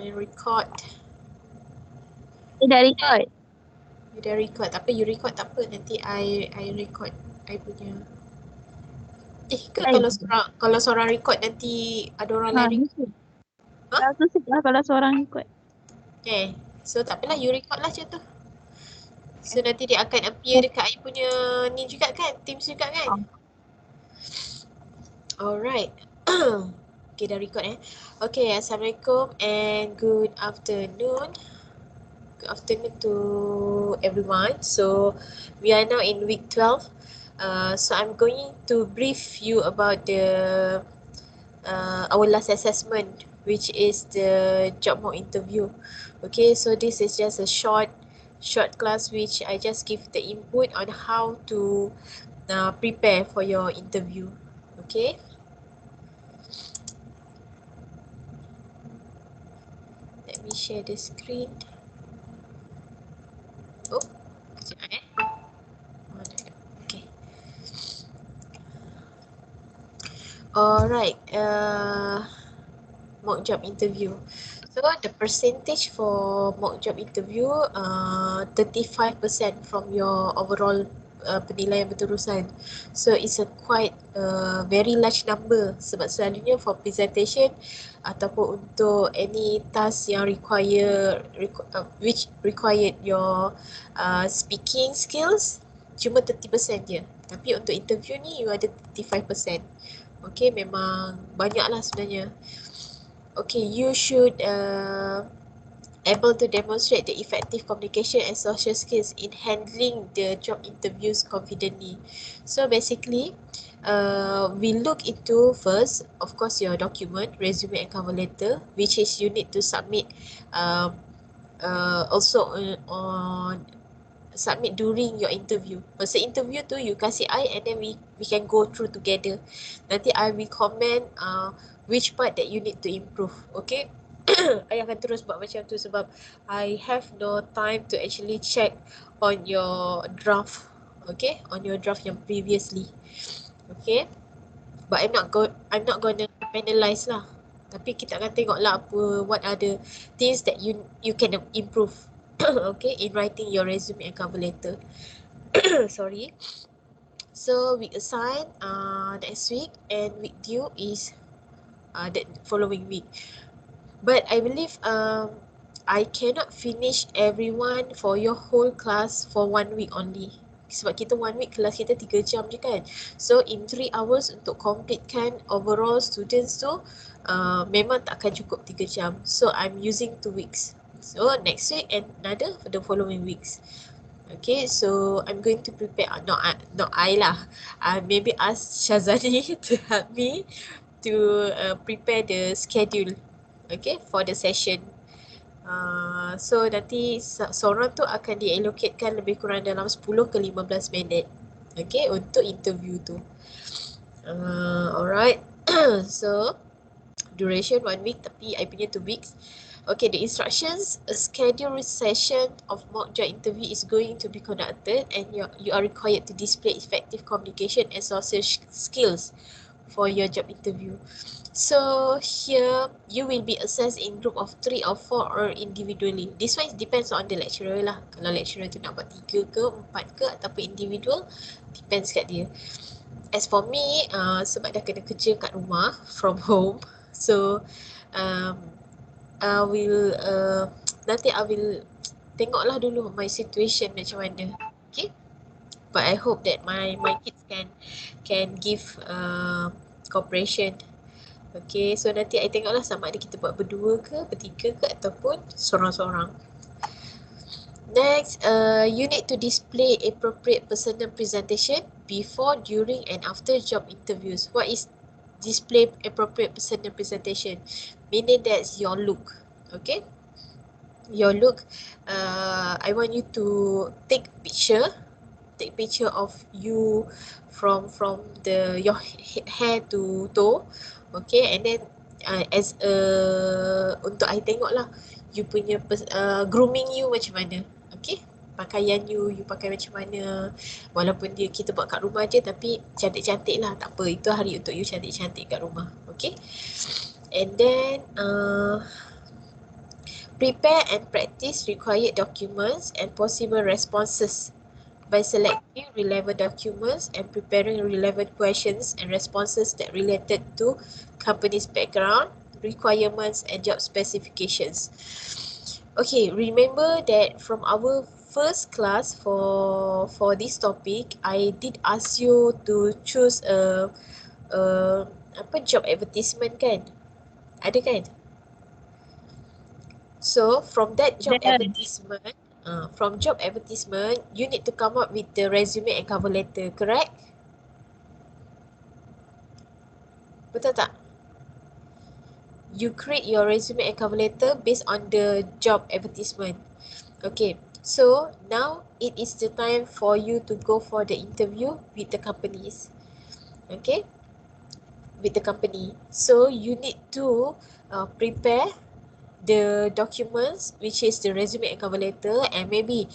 and record. Dah record. You dah record, tapi you record tak apa, nanti I record I punya. Kalau seorang record nanti ada orang lain record. Aku suka kalau seorang record. So tak apalah, you record lah macam tu. So nanti dia akan appear dekat I punya ni juga kan, Teams juga kan. Alright. Okay, dah record Okay, Assalamualaikum and good afternoon. Good afternoon to everyone. So we are now in week 12. So I'm going to brief you about the our last assessment, which is the job mock interview. Okay, so this is just a short class which I just give the input on how to prepare for your interview. Okay. Let me share the screen. Oh, sekejap Okay. Alright, mock job interview. So the percentage for mock job interview 35% from your overall penilaian berterusan. So it's a quite very large number, sebab selalunya for presentation ataupun untuk any task yang which required your speaking skills, cuma 30% je. Tapi untuk interview ni you ada 35%. Okay, memang banyak lah sebenarnya. Okay, you should able to demonstrate the effective communication and social skills in handling the job interviews confidently. So basically, we look into first, of course, your document, resume and cover letter, which is you need to submit also on submit during your interview. Masa interview tu you kasih I and then we can go through together. Nanti I will comment which part that you need to improve. Okay. I akan terus buat macam tu sebab I have no time to actually check on your draft. Okay, on your draft yang previously. Okay. But I'm not gonna penalize lah. Tapi kita akan tengok lah what are the things that you can improve. Okay, in writing your resume and cover letter. Sorry. So week assign next week and week due is the following week. But I believe I cannot finish everyone for your whole class for 1 week only. Sebab kita 1 week kelas kita 3 jam je kan. So in 3 hours untuk completekan overall students tu memang tak akan cukup 3 jam. So I'm using 2 weeks. So next week and another for the following weeks. Okay, so I'm going to prepare, not I lah. Maybe ask Shazani to help me to prepare the schedule. Okay, for the session. So nanti seorang tu akan diallocatekan lebih kurang dalam 10 ke 15 minit. Okay, untuk interview tu. Alright. So duration 1 week tapi I punya 2 weeks. Okay, the instructions, a scheduled session of mock job interview is going to be conducted and you are required to display effective communication and social skills for your job interview. So here you will be assessed in group of 3 or 4 or individually. This one depends on the lecturer lah. Kalau lecturer tu nak buat 3 ke 4 ke ataupun individual, depends kat dia. As for me, sebab dah kena kerja kat rumah from home, so nanti I will tengoklah dulu my situation macam mana. Okay, but I hope that my kids can give cooperation. Okay, so nanti I tengoklah sama ada kita buat berdua ke, bertiga ke ataupun seorang-seorang. Next, you need to display appropriate personal presentation before, during and after job interviews. What is display appropriate personal presentation? Meaning that's your look. Okay, your look. I want you to take picture of you from your hair to toe. Okay, and then as untuk I tengok lah you punya grooming you macam mana. Okay, pakaian you pakai macam mana, walaupun kita buat kat rumah je tapi cantik-cantik lah, tak apa, itu hari untuk you cantik-cantik kat rumah. Okay, and then Prepare and practice required documents and possible responses by selecting relevant documents and preparing relevant questions and responses that related to company's background, requirements and job specifications. Okay, remember that from our first class for this topic, I did ask you to choose a apa job advertisement kan? Ada kan? So from that job advertisement, from job advertisement, you need to come up with the resume and cover letter, correct? Betul tak? You create your resume and cover letter based on the job advertisement. Okay, so now it is the time for you to go for the interview with the companies. Okay, with the company. So you need to prepare the documents, which is the resume and cover letter, and maybe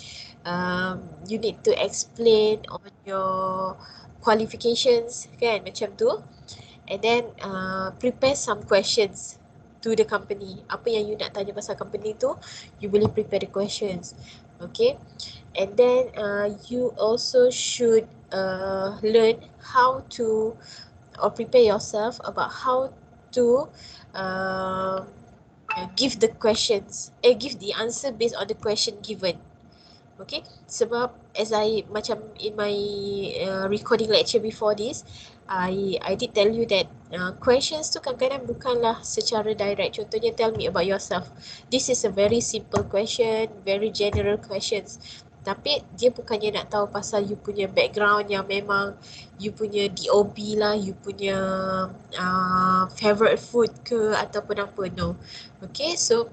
you need to explain on your qualifications kan, macam tu, and then prepare some questions to the company. Apa yang you nak tanya pasal company tu, you boleh prepare the questions. Okay, and then you also should learn how to or prepare yourself about how to give the questions, give the answer based on the question given. Okay, sebab as I macam in my recording lecture before this, I did tell you that questions tu kadang-kadang bukanlah secara direct. Contohnya, tell me about yourself. This is a very simple question, very general questions. Tapi dia bukannya nak tahu pasal you punya background yang memang you punya DOB lah, you punya favorite food ke ataupun apa, no. Okay, so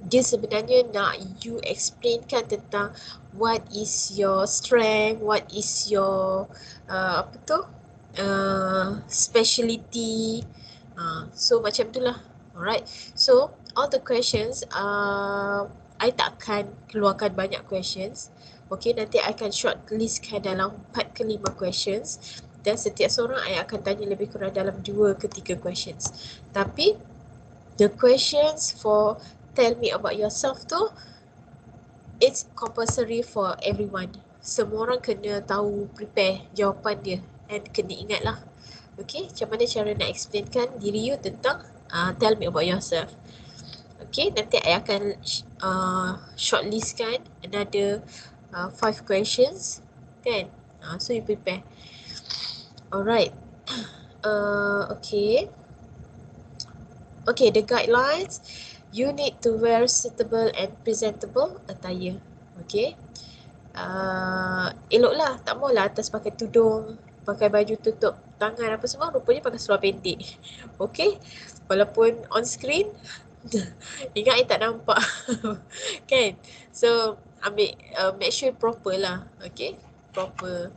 dia sebenarnya nak you explainkan tentang what is your strength, what is your apa tu, speciality. So macam tu lah. Alright, so all the questions, I takkan keluarkan banyak questions. Okay, nanti I akan shortlistkan dalam 4 ke 5 questions, dan setiap seorang I akan tanya lebih kurang dalam 2 ke 3 questions. Tapi the questions for tell me about yourself tu, it's compulsory for everyone. Semua orang kena tahu, prepare jawapan dia, and kena ingat lah. Okay, macam mana cara nak explainkan diri you tentang tell me about yourself. Okay, nanti I akan shortlistkan another 5 questions kan. So you prepare. Alright. Okay. Okay, the guidelines. You need to wear suitable and presentable attire. Okay. Eloklah, tak maulah atas pakai tudung, pakai baju tutup tangan apa semua, rupanya pakai seluar pendek. Okay. Walaupun on screen, ingat I tak nampak. Kan? So, ambil, make sure proper lah. Okay. Proper.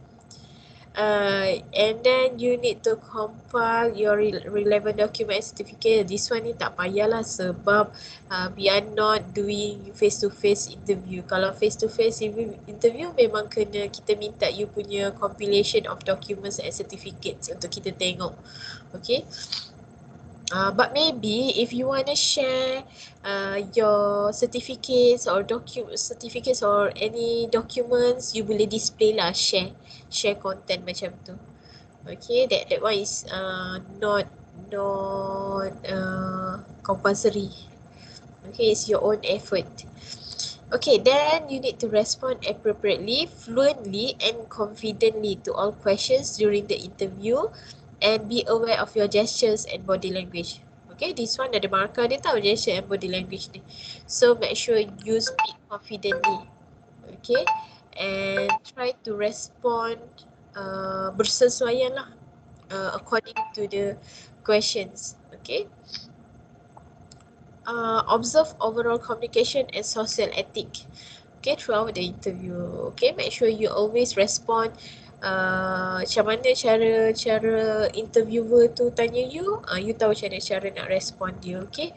And then you need to compile your relevant document and certificate. This one ni tak payahlah sebab we are not doing face-to-face interview. Kalau face-to-face interview memang kena kita minta you punya compilation of documents and certificates untuk kita tengok. Okay. But maybe if you want to share your certificates or certificates or any documents, you boleh display lah, share content macam tu. Okay, that one is not compulsory. Okay, it's your own effort. Okay, then you need to respond appropriately, fluently and confidently to all questions during the interview, and be aware of your gestures and body language. Okay, this one ada marker dia tahu gesture and body language ni. So make sure you speak confidently. Okay, and try to respond bersesuaian lah according to the questions. Okay. Observe overall communication and social ethic. Okay, throughout the interview. Okay, make sure you always respond. Macam mana cara interviewer tu tanya you, you tahu macam mana cara nak respond dia. Okay.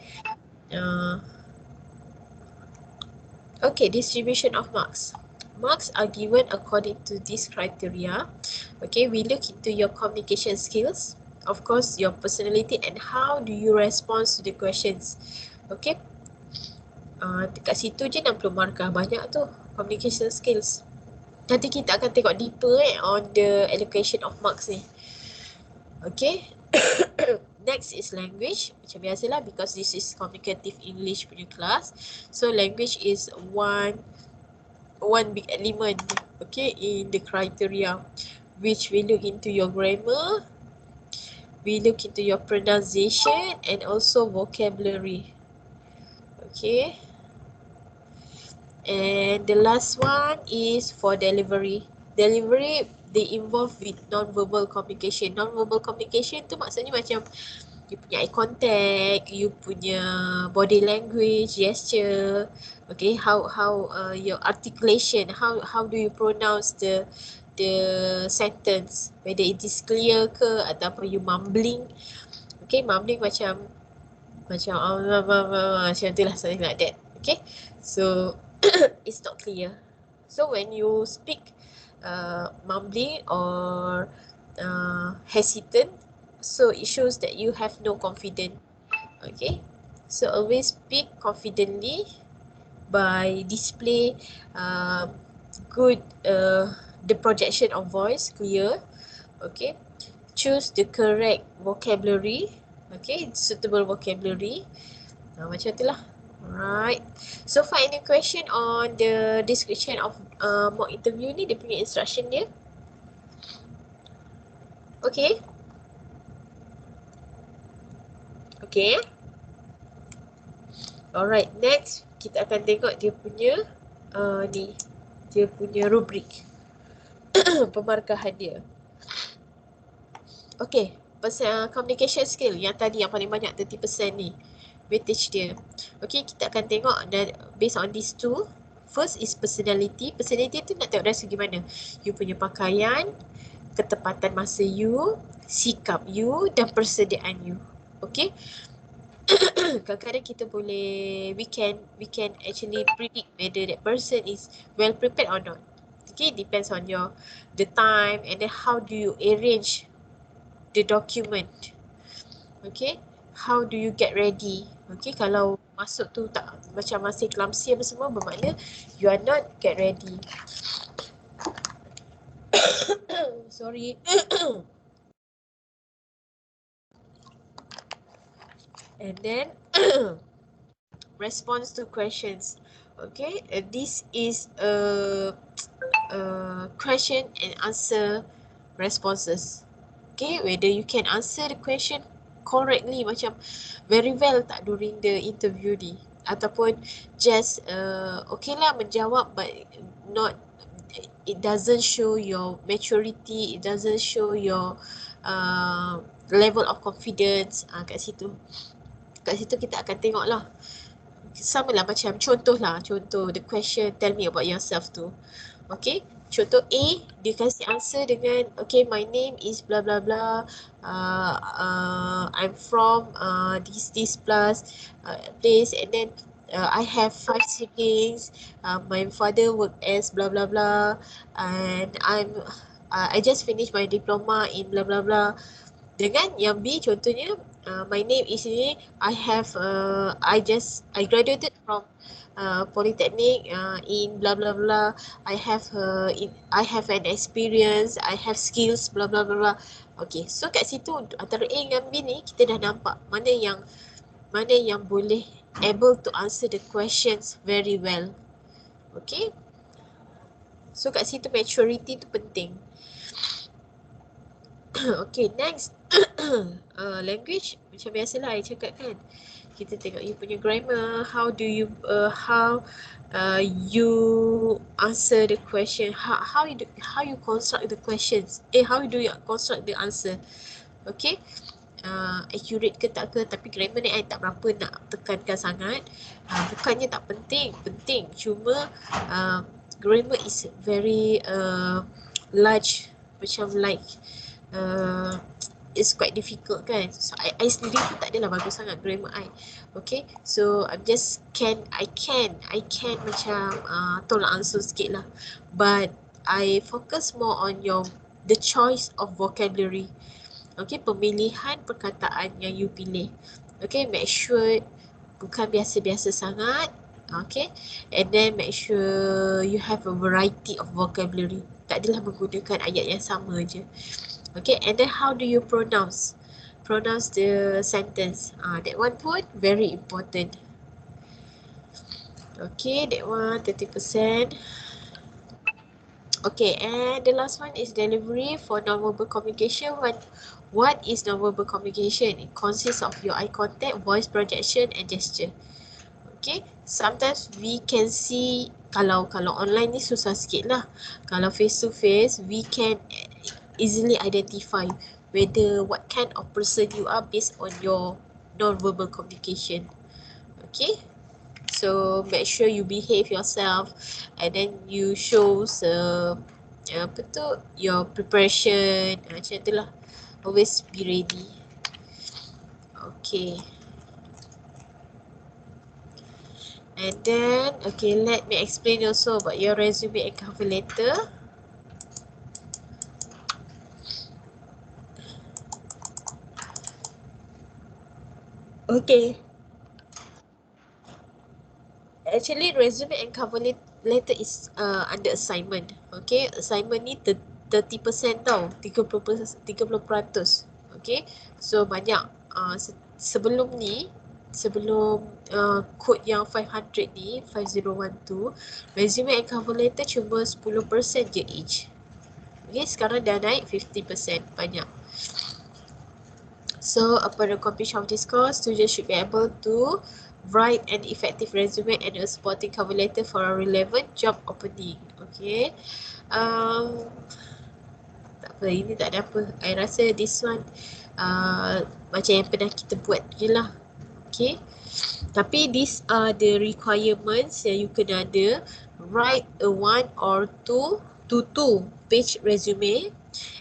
Okay, distribution of marks. Marks are given according to this criteria. Okay, we look into your communication skills, of course, your personality, and how do you respond to the questions. Okay. Dekat situ je 60 markah. Banyak tu communication skills. Nanti kita akan tengok deeper on the allocation of marks ni. Okay. Next is language. Macam biasalah because this is communicative English punya class. So language is one big element, okay, in the criteria, which we look into your grammar, we look into your pronunciation and also vocabulary. Okay. And the last one is for delivery. Delivery, they involve with non-verbal communication. Non-verbal communication tu maksudnya macam you punya eye contact, you punya body language, gesture, okay, how your articulation, how do you pronounce the sentence, whether it is clear ke ataupun you mumbling. Okay, mumbling macam macam tu lah, something like that. Okay, so it's not clear. So when you speak mumbling or hesitant, so it shows that you have no confidence. Okay, so always speak confidently by display good the projection of voice clear. Okay, choose the correct vocabulary. Okay, suitable vocabulary. Macam tu lah. Alright. So far any question on the description of mock interview ni, dia punya instruction dia? Okay. Okay. Alright, next kita akan tengok dia punya ni, dia punya rubrik. Pemarkahan dia. Okay, communication skill yang tadi yang paling banyak 30% ni, weightage dia. Okay, kita akan tengok based on these two. First is personality. Personality tu nak tengok dari segi mana? You punya pakaian, ketepatan masa you, sikap you dan persediaan you. Okay. Kadang-kadang kita boleh, we can actually predict whether that person is well prepared or not. Okay, depends on the time and then how do you arrange the document. Okay, how do you get ready? Okay, kalau masuk tu tak macam masih clumsy apa semua, bermakna you are not get ready. Sorry. And then response to questions. Okay, this is a question and answer responses. Okay, whether you can answer the question correctly, macam very well tak during the interview ni, ataupun just okay lah menjawab but not, it doesn't show your maturity, it doesn't show your level of confidence. Kat situ kita akan tengok lah. Sama lah macam contoh the question tell me about yourself tu. Okay, contoh A, dia kasih answer dengan okay, my name is blah blah blah, I'm from this plus place, and then I have 5 siblings, my father work as blah blah blah, and I just finished my diploma in blah blah blah. Dengan yang B contohnya, my name is ini, I graduated from polytechnic in blah blah blah, I have an experience, I have skills blah blah blah. Okay, so kat situ antara A dengan B ni kita dah nampak mana yang boleh able to answer the questions very well. Okay, so kat situ maturity tu penting. Okay, next. Language, macam biasalah I cakap kan, kita tengok you punya grammar, how you answer the question, how you construct the questions, how do you construct the answer. Okay, accurate ke tak ke, tapi grammar ni I tak berapa nak tekankan sangat. Bukannya tak penting, cuma grammar is very large, macam like it's quite difficult kan. So I sendiri pun tak adalah bagus sangat grammar I. Okay, so I'm just I can macam tolak ansur sikit lah. But I focus more on the choice of vocabulary. Okay, pemilihan perkataan yang you pilih. Okay, make sure bukan biasa-biasa sangat. Okay, and then make sure you have a variety of vocabulary. Tak adalah menggunakan ayat yang sama je. Okay, and then how do you pronounce the sentence? That one pun very important. Okay, that one 30%. Okay, and the last one is delivery for non-verbal communication. What is non-verbal communication? It consists of your eye contact, voice projection, and gesture. Okay, sometimes we can see, kalau online ni susah sikit lah. Kalau face to face, we can easily identify whether what kind of person you are based on your non-verbal communication. Okay, so make sure you behave yourself and then you show apa tu, your preparation, macam tu lah. Always be ready. Okay. And then, okay, let me explain also about your resume and cover letter. Okay. Actually, resume and cover letter is under assignment. Okay, assignment ni 30% tau, 30%. Okay, so banyak sebelum ni, sebelum code yang 500 ni, 5012, resume and cover letter cuma 10% je each. Okay, sekarang dah naik 50%, banyak. So, upon the completion of this course, students should be able to write an effective resume and a supporting cover letter for a relevant job opening. Okay. Tak apa, ini tak ada apa. I rasa this one macam yang pernah kita buat je lah. Okay. Tapi these are the requirements yang you kena ada. Write a 1 or 2 page resume,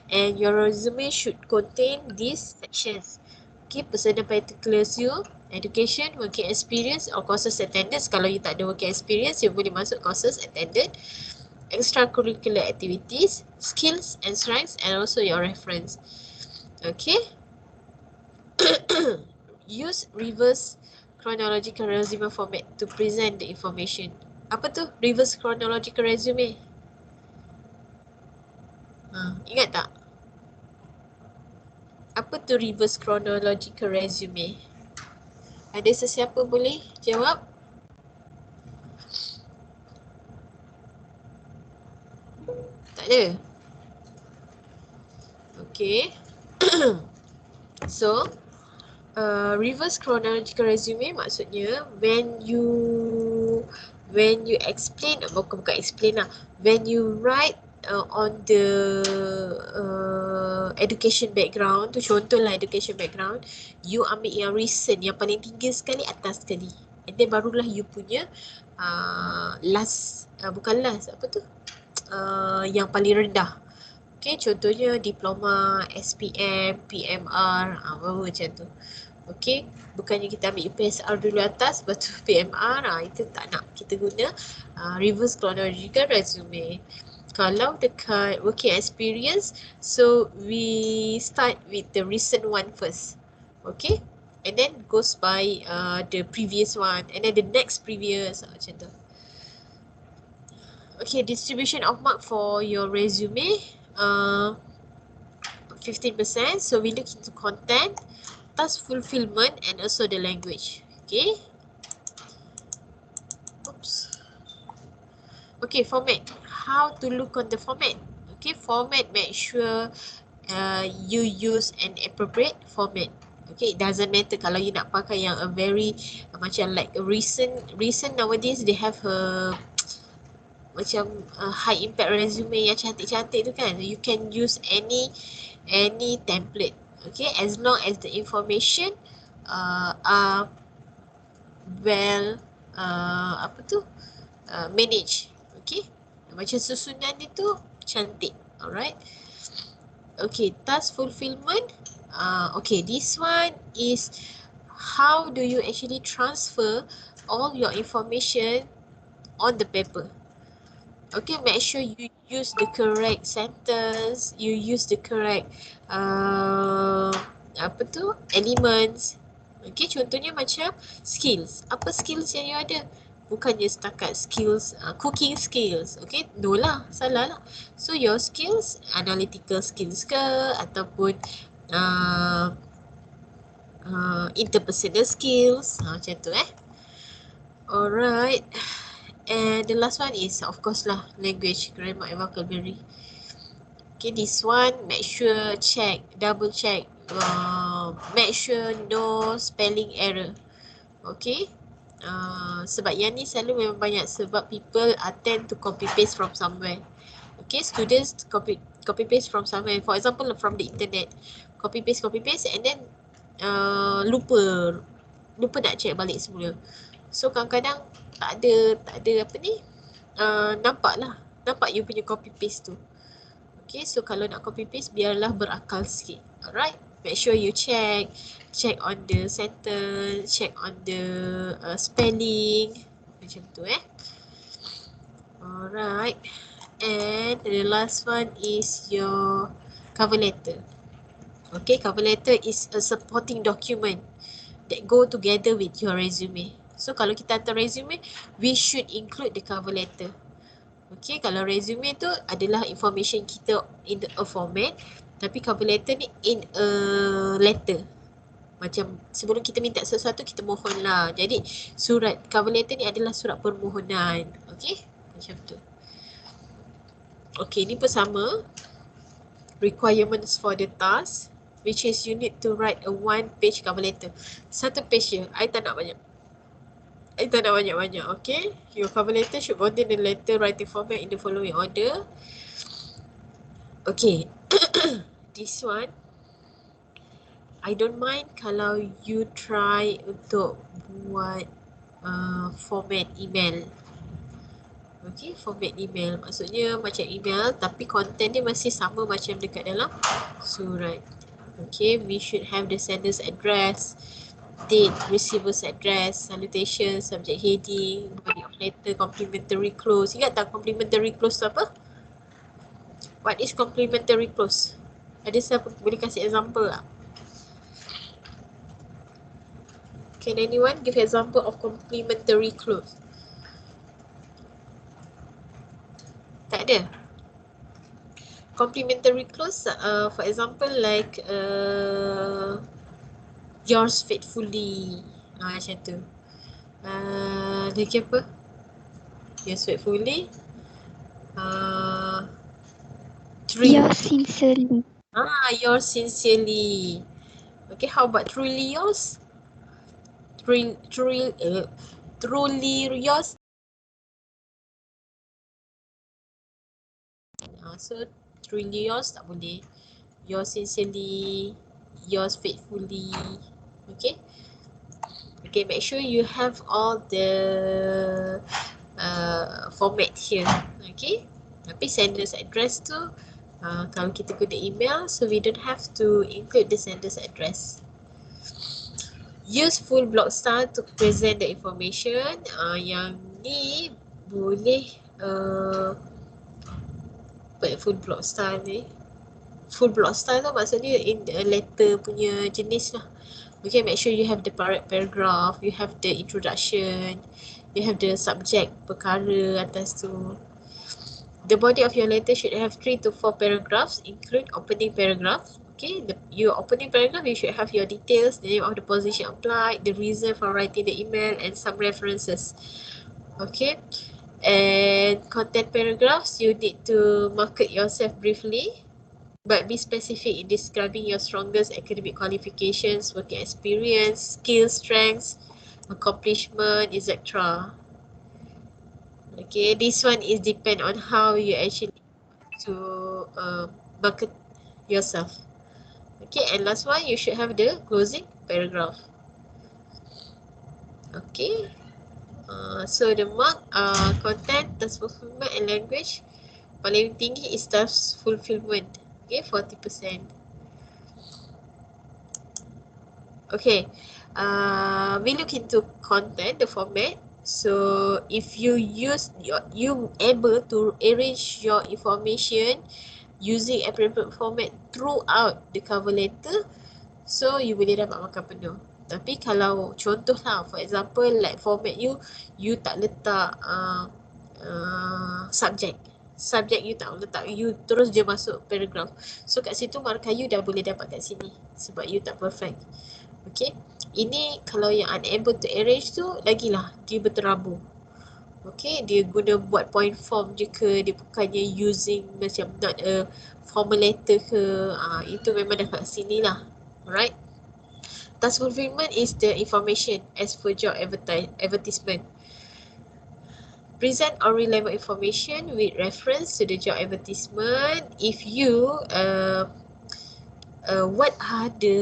and your resume should contain these sections. Okay, personal particulars you, education, working experience or courses attended. Kalau you tak ada working experience, you boleh masuk courses attended, extracurricular activities, skills and strengths, and also your reference. Okay. Use reverse chronological resume format to present the information. Apa tu reverse chronological resume? Ingat tak? Apa tu reverse chronological resume? Ada sesiapa boleh jawab? Tak ada? Okay. So, reverse chronological resume maksudnya when you explain, bukan explain lah, when you write on the education background tu, contohlah education background, you ambil yang recent, yang paling tinggi sekali, atas sekali, and then barulah you punya bukan last, apa tu, yang paling rendah. Okay, contohnya diploma, SPM, PMR, apa macam tu. Okay, bukannya kita ambil UPSR dulu atas, lepas tu PMR, itu tak nak. Kita guna reverse chronological resume. Kalau dekat working experience, so we start with the recent one first. Okay, and then goes by the previous one, and then the next previous, macam tu. Okay, distribution of mark for your resume, 15%. So we look into content, task fulfillment, and also the language. Okay. Oops. Okay, format. How to look on the format? Okay, format, make sure you use an appropriate format. Okay, it doesn't matter kalau you nak pakai yang a very macam like a recent nowadays they have a macam high impact resume yang cantik-cantik tu kan. You can use any template. Okay, as long as the information are well managed. Okay, macam susunan dia tu cantik. Alright. Okay, task fulfillment. Okay, this one is how do you actually transfer all your information on the paper. Okay, make sure you use the correct sentence, you use the correct elements. Okay, contohnya macam skills. Apa skills yang you ada? Bukannya setakat skills, cooking skills. Okay, no lah, salah lah. So your skills, analytical skills ke ataupun uh, interpersonal skills, macam tu Alright. And the last one is of course lah, language, grammar and vocabulary. Okay, this one make sure check, double check, make sure no spelling error. Okay. Sebab yang ni selalu memang banyak sebab people tend to copy paste from somewhere. Okay, students copy paste from somewhere. For example, from the internet, copy paste and then lupa nak check balik semula. So kadang-kadang tak ada apa ni, nampak you punya copy paste tu. Okay, so kalau nak copy paste biarlah berakal sikit. Alright, make sure you check on the sentence, check on the spelling, macam tu Alright, and the last one is your cover letter. Okay, cover letter is a supporting document that go together with your resume. So kalau kita hantar resume, we should include the cover letter. Okay, kalau resume tu adalah information kita in a format, tapi cover letter ni in a letter. Macam sebelum kita minta sesuatu, kita mohon lah. Jadi surat cover letter ni adalah surat permohonan. Okay, macam tu. Okay, ni pun sama. Requirements for the task, which is you need to write a 1-page cover letter. 1 page je, I tak nak banyak. Okay? Your cover letter should contain the letter writing format in the following order. Okay. This one, I don't mind kalau you try untuk buat format email. Okay, format email. Maksudnya macam email tapi content dia masih sama macam dekat dalam surat. Okay, we should have the sender's address, date, receiver's address, salutation, subject heading, body of letter, complimentary clause. Ingat tak complimentary clause tu apa? What is complimentary clause? Ada siapa boleh kasih example tak? Can anyone give example of complimentary clause? Tak ada. Complimentary clause, for example like yours faithfully, macam tu. Lagi apa? Yours faithfully. Yours sincerely. Yours sincerely. Okay, how about truly yours? Truly yours. So truly yours tak boleh. Yours sincerely, yours faithfully. Okay. Okay, make sure you have all the format here. Okay. Tapi sender's address tu, kalau kita guna email, so we don't have to include the sender's address. Use full block style to present the information. Yang ni boleh full block style ni. Full block style tu maksudnya in the letter punya jenis lah. Okay, make sure you have the paragraph, you have the introduction, you have the subject, perkara atas tu. The body of your letter should have 3 to 4 paragraphs, include opening paragraph. Okay, your opening paragraph, you should have your details, the name of the position applied, the reason for writing the email, and some references. Okay, and content paragraphs, you need to market yourself briefly, but be specific in describing your strongest academic qualifications, working experience, skills, strengths, accomplishment, etc. Okay, this one is depend on how you actually to market yourself. Okay, and last one, you should have the closing paragraph. Okay, so the mark content, task fulfillment and language. Paling tinggi is task fulfillment. Okay, 40%. Okay, we look into content, the format. So if you use you able to arrange your information using appropriate format throughout the cover letter, so you boleh dapat markah penuh. Tapi kalau contoh lah, for example like format you tak letak subject you tak letak, you terus je masuk paragraph. So kat situ markah you dah boleh dapat kat sini sebab you tak perfect. Okay, ini kalau yang unable to arrange tu lagilah dia berterabur. Okay, dia guna buat point form je ke, dia bukannya using macam not a formulator ke, itu memang dah kat sini lah. Alright, task fulfillment is the information as per job advertisement. Present or relevant information with reference to the job advertisement. If you what are the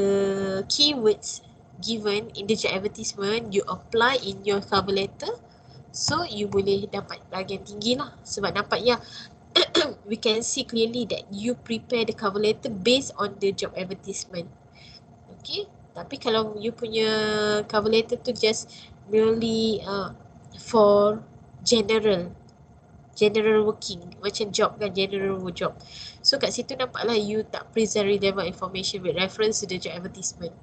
keywords given in the job advertisement, you apply in your cover letter, so you boleh dapat bahagian tinggi lah. Sebab nampaknya we can see clearly that you prepare the cover letter based on the job advertisement. Okay, tapi kalau you punya cover letter tu just merely for general working, macam job kan, general job. So kat situ nampaklah you tak present relevant information with reference to the job advertisement.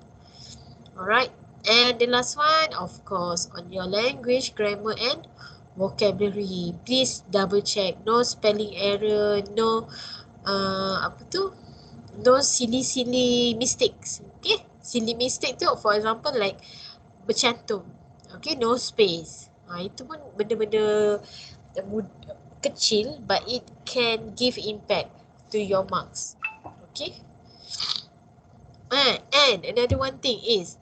Alright, and the last one, of course, on your language, grammar and vocabulary. Please double check, no spelling error, no no silly mistakes. Okay, silly mistake tu for example like bercantum, okay, no space. Itu pun benda-benda kecil but it can give impact to your marks. Okay, and another one thing is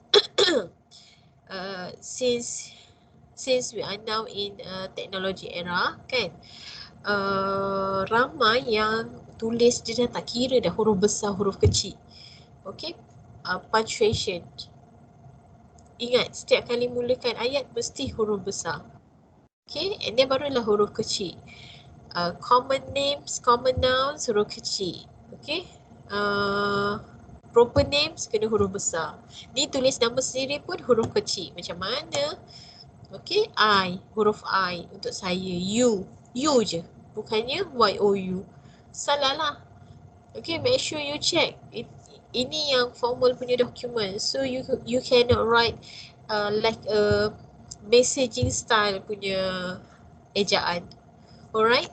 since we are now in technology era kan, ramai yang tulis dia dah tak kira dah huruf besar huruf kecil. Okay, punctuation, ingat setiap kali mulakan ayat mesti huruf besar. Okay, and then barulah huruf kecil. Common names, common nouns, huruf kecil. Okay, proper names kena huruf besar. Ni tulis nama sendiri pun huruf kecil. Macam mana? Okay, I, huruf I untuk saya. You je. Bukannya Y-O-U. Salah lah. Okay, make sure you check. Ini yang formal punya dokumen. So you cannot write like a messaging style punya ejaan. Alright?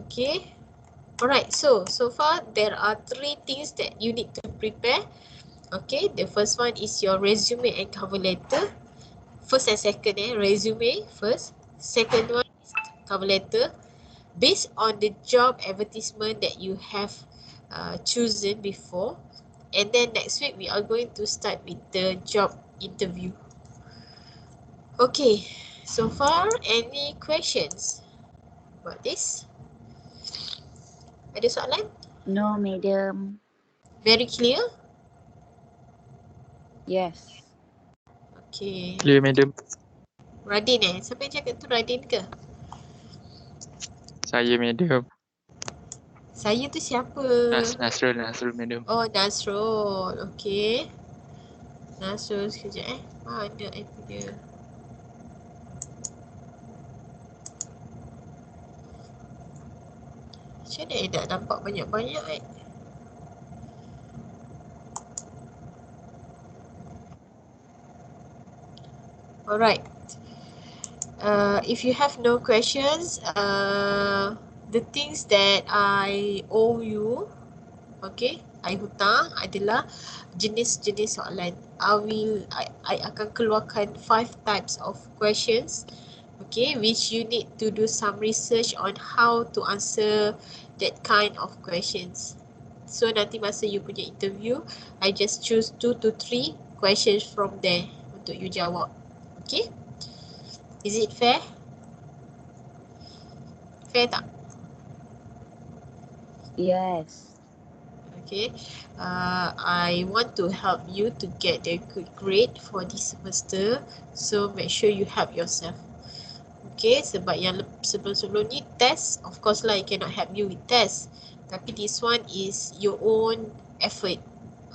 Okay. Alright, so far there are 3 things that you need to prepare. Okay, the first one is your resume and cover letter. First and second, resume first. Second one is cover letter. Based on the job advertisement that you have chosen before. And then next week we are going to start with the job interview. Okay, so far any questions about this? Ada soalan? No, madam. Very clear? Yes. Okay. Clear, madam. Radin Siapa yang cakap tu, Radin ke? Saya, madam. Saya tu siapa? Nasrul, madam. Oh, Nasrul. Okay. Nasrul sekejap Mana I punya? Macam mana nak nampak banyak-banyak Alright. If you have no questions, the things that I owe you, okay, I hutang adalah jenis-jenis soalan. I akan keluarkan 5 types of questions, okay, which you need to do some research on how to answer that kind of questions. So nanti masa you punya interview, I just choose 2 to 3 questions from there untuk you jawab. Okay? Is it fair? Fair tak? Yes. Okay. I want to help you to get a good grade for this semester. So make sure you help yourself. Okay, sebab yang sebelum-sebelum ni test, of course lah I cannot help you with test. Tapi this one is your own effort.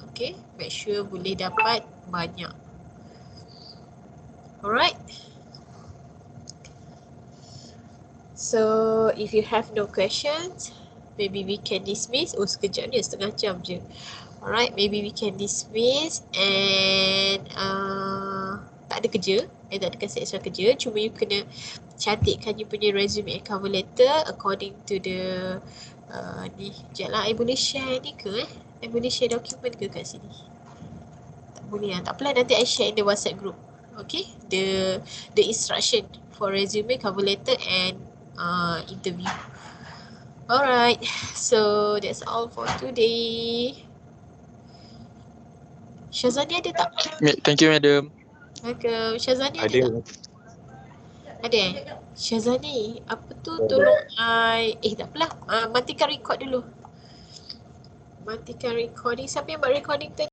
Okay, make sure boleh dapat banyak. Alright. So if you have no questions, maybe we can dismiss. Oh, sekejap ni, setengah jam je. Alright, maybe we can dismiss and tak ada kerja, tak ada kasi extra kerja, cuma you kena cantikkan you punya resume and cover letter according to the ni, sekejap lah, I boleh share ni ke I boleh share dokumen ke kat sini? Tak boleh lah, tak apalah, nanti I share in the WhatsApp group. Okay, the instruction for resume, cover letter and interview. Alright, so that's all for today. Syazani ada tak? Thank you, madam. Welcome. Syazani ada Ada. tak? Ada Syazani, apa tu, tolong tak apalah, matikan record dulu. Matikan recording. Siapa yang buat recording tadi?